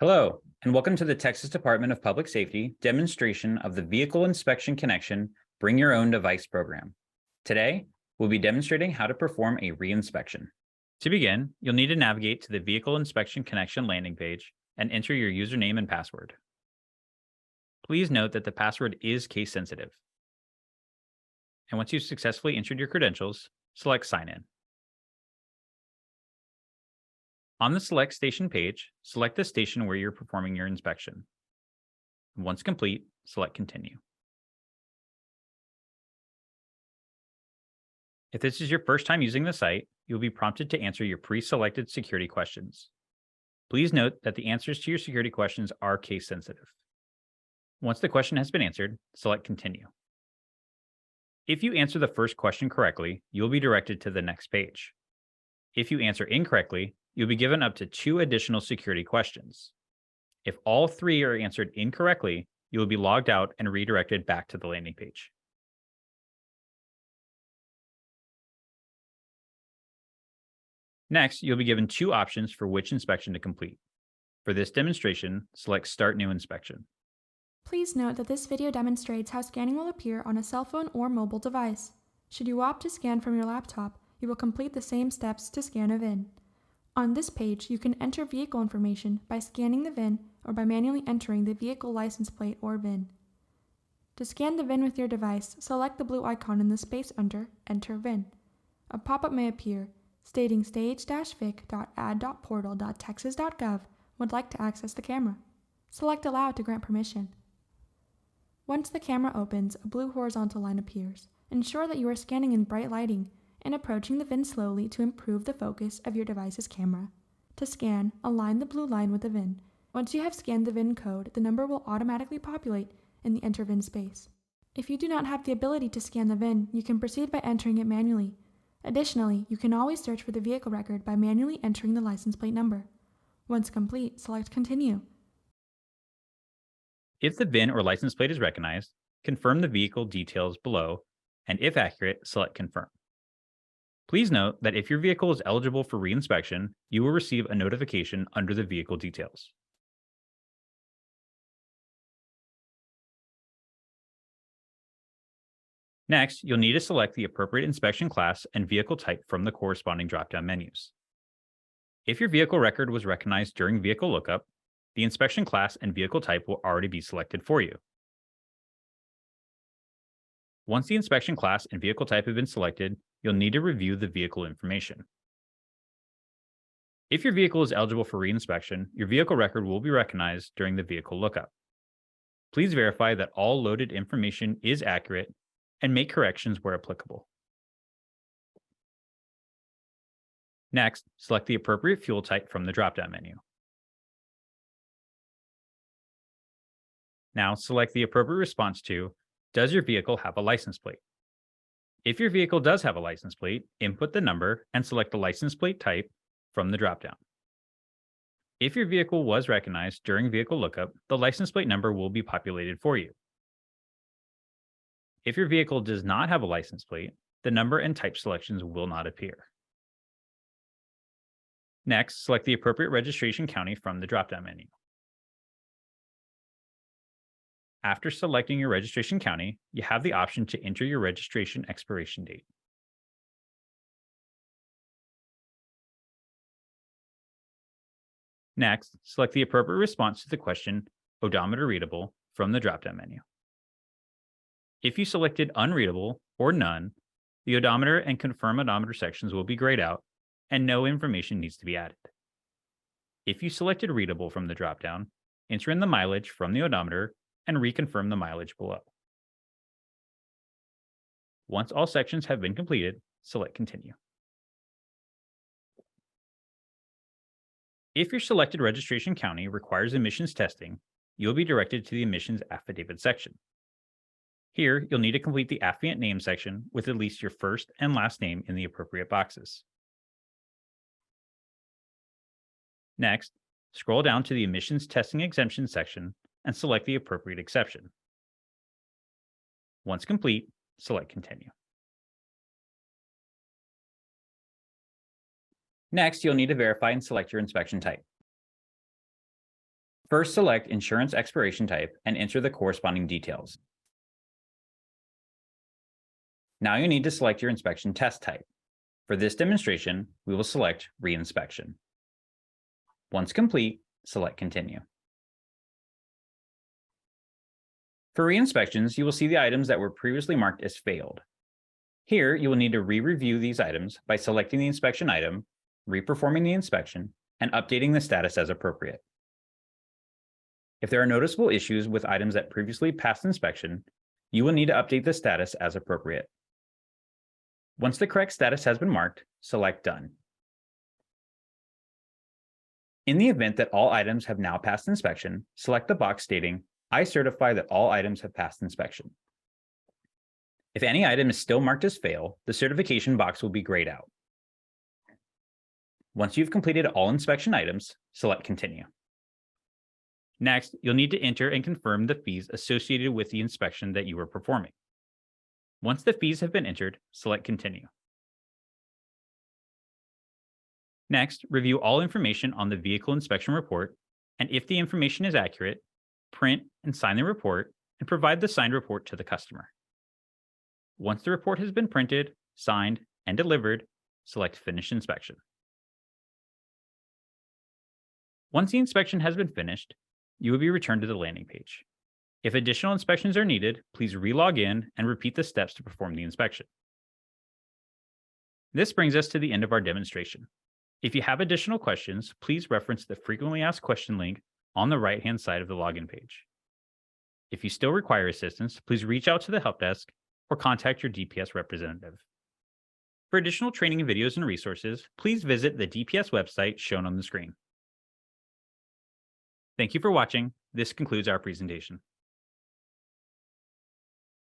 Hello, and welcome to the Texas Department of Public Safety demonstration of the Vehicle Inspection Connection Bring Your Own Device program. Today, we'll be demonstrating how to perform a re-inspection. To begin, you'll need to navigate to the Vehicle Inspection Connection landing page and enter your username and password. Please note that the password is case sensitive. And once you've successfully entered your credentials, select Sign In. On the Select Station page, select the station where you're performing your inspection. Once complete, select Continue. If this is your first time using the site, you'll be prompted to answer your pre-selected security questions. Please note that the answers to your security questions are case sensitive. Once the question has been answered, select Continue. If you answer the first question correctly, you'll be directed to the next page. If you answer incorrectly, you'll be given up to 2 additional security questions. If all 3 are answered incorrectly, you will be logged out and redirected back to the landing page. Next, you'll be given 2 options for which inspection to complete. For this demonstration, select Start New Inspection. Please note that this video demonstrates how scanning will appear on a cell phone or mobile device. Should you opt to scan from your laptop, you will complete the same steps to scan a VIN. On this page, you can enter vehicle information by scanning the VIN or by manually entering the vehicle license plate or VIN. To scan the VIN with your device, select the blue icon in the space under Enter VIN. A pop-up may appear stating stage-vic.ad.portal.texas.gov would like to access the camera. Select Allow to grant permission. Once the camera opens, a blue horizontal line appears. Ensure that you are scanning in bright lighting and approaching the VIN slowly to improve the focus of your device's camera. To scan, align the blue line with the VIN. Once you have scanned the VIN code, the number will automatically populate in the Enter VIN space. If you do not have the ability to scan the VIN, you can proceed by entering it manually. Additionally, you can always search for the vehicle record by manually entering the license plate number. Once complete, select Continue. If the VIN or license plate is recognized, confirm the vehicle details below, and if accurate, select Confirm. Please note that if your vehicle is eligible for re-inspection, you will receive a notification under the vehicle details. Next, you'll need to select the appropriate inspection class and vehicle type from the corresponding drop-down menus. If your vehicle record was recognized during vehicle lookup, the inspection class and vehicle type will already be selected for you. Once the inspection class and vehicle type have been selected, you'll need to review the vehicle information. If your vehicle is eligible for re-inspection, your vehicle record will be recognized during the vehicle lookup. Please verify that all loaded information is accurate and make corrections where applicable. Next, select the appropriate fuel type from the drop-down menu. Now, select the appropriate response to, does your vehicle have a license plate? If your vehicle does have a license plate, input the number and select the license plate type from the dropdown. If your vehicle was recognized during vehicle lookup, the license plate number will be populated for you. If your vehicle does not have a license plate, the number and type selections will not appear. Next, select the appropriate registration county from the drop-down menu. After selecting your registration county, you have the option to enter your registration expiration date. Next, select the appropriate response to the question, odometer readable, from the drop-down menu. If you selected unreadable or none, the odometer and confirm odometer sections will be grayed out and no information needs to be added. If you selected readable from the dropdown, enter in the mileage from the odometer and reconfirm the mileage below. Once all sections have been completed, select Continue. If your selected registration county requires emissions testing, you'll be directed to the emissions affidavit section. Here, you'll need to complete the affiant name section with at least your first and last name in the appropriate boxes. Next, scroll down to the emissions testing exemption section and select the appropriate exception. Once complete, select Continue. Next, you'll need to verify and select your inspection type. First, select Insurance Expiration Type and enter the corresponding details. Now you need to select your inspection test type. For this demonstration, we will select Reinspection. Once complete, select Continue. For re-inspections, you will see the items that were previously marked as failed. Here, you will need to re-review these items by selecting the inspection item, re-performing the inspection, and updating the status as appropriate. If there are noticeable issues with items that previously passed inspection, you will need to update the status as appropriate. Once the correct status has been marked, select Done. In the event that all items have now passed inspection, select the box stating, I certify that all items have passed inspection. If any item is still marked as fail, the certification box will be grayed out. Once you've completed all inspection items, select Continue. Next, you'll need to enter and confirm the fees associated with the inspection that you are performing. Once the fees have been entered, select Continue. Next, review all information on the vehicle inspection report, and if the information is accurate, print and sign the report and provide the signed report to the customer. Once the report has been printed, signed, and delivered, select Finish Inspection. Once the inspection has been finished, you will be returned to the landing page. If additional inspections are needed, please re-log in and repeat the steps to perform the inspection. This brings us to the end of our demonstration. If you have additional questions, please reference the Frequently Asked Question link on the right-hand side of the login page. If you still require assistance, please reach out to the help desk or contact your DPS representative. For additional training videos and resources, please visit the DPS website shown on the screen. Thank you for watching. This concludes our presentation.